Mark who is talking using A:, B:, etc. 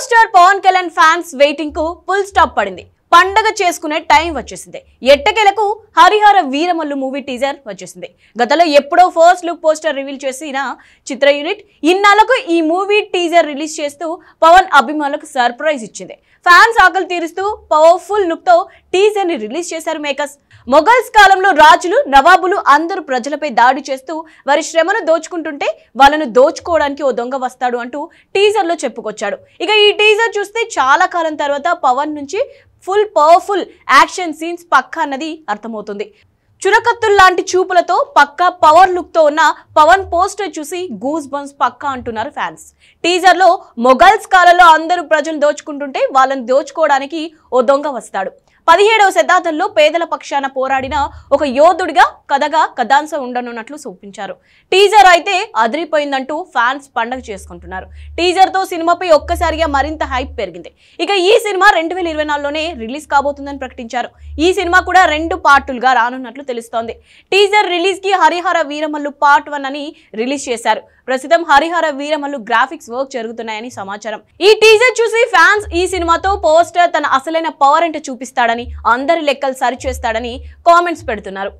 A: Power star Pawan Kalyan fans waiting కు full stop పడింది. పండగ చేసుకునే టైం వచ్చేసింది. ఎట్టకేలకు హరిహర వీరమల్లు మూవీ టీజర్ వచ్చేసింది. గతంలో ఎప్పుడో ఫస్ట్ లుక్ పోస్టర్ రివీల్ చేసిన చిత్ర యూనిట్ ఇన్నాళ్లకు ఈ మూవీ టీజర్ రిలీజ్ చేస్తూ పవన్ అభిమానులకు సర్ప్రైజ్ ఇచ్చింది. ఫ్యాన్స్ ఆకలి తీరుస్తూ పవర్ఫుల్ లుక్ తో టీజర్ ని రిలీజ్ చేశారు మేకర్స్. మొఘల్స్ కాలంలో రాజులు నవాబులు అందరూ ప్రజలపై దాడి చేస్తూ వారి శ్రమను దోచుకుంటుంటే వాళ్ళను దోచుకోవడానికి ఓ దొంగ వస్తాడు అంటూ టీజర్ లో చెప్పుకొచ్చాడు. ఇక ఈ టీజర్ చూస్తే చాలా కాలం తర్వాత పవన్ నుంచి ఫుల్ పవర్ఫుల్ యాక్షన్ సీన్స్ పక్కా అన్నది అర్థమవుతుంది. చురకత్తుల్లాంటి చూపులతో పక్కా పవర్ లుక్ తో ఉన్న పవన్ పోస్టర్ చూసి గూస్ బంప్స్ పక్కా అంటున్నారు ఫ్యాన్స్. టీజర్ లో మొఘల్స్ కాలంలో అందరూ ప్రజలు దోచుకుంటుంటే వాళ్ళని దోచుకోవడానికి ఓ దొంగ వస్తాడు. 17వ శతాబ్దంలో పేదల పక్షాన పోరాడిన ఒక యోధుడిగా కథగా కథాంశం ఉండనున్నట్లు చూపించారు. టీజర్ అయితే అదిరిపోయిందంటూ ఫ్యాన్స్ పండగ చేసుకుంటున్నారు. టీజర్ తో సినిమాపై ఒక్కసారిగా మరింత హైప్ పెరిగింది. ఇక ఈ సినిమా 2024లోనే రిలీజ్ కాబోతుందని ప్రకటించారు. ఈ సినిమా కూడా 2 పార్టులుగా రానున్నట్లు తెలుస్తోంది. టీజర్ రిలీజ్ కి హరిహర వీరమల్లు పార్ట్ 1 అని రిలీజ్ చేశారు. ప్రస్తుతం హరిహర వీరమల్లు గ్రాఫిక్స్ వర్క్ జరుగుతున్నాయని సమాచారం. ఈ టీజర్ చూసి ఫ్యాన్స్ ఈ సినిమాతో పవర్ స్టార్ తన అసలైన పవర్ అంటే చూపిస్తాడని, అందరి లెక్కలు సరిచేస్తాడని కామెంట్స్ పెడుతున్నారు.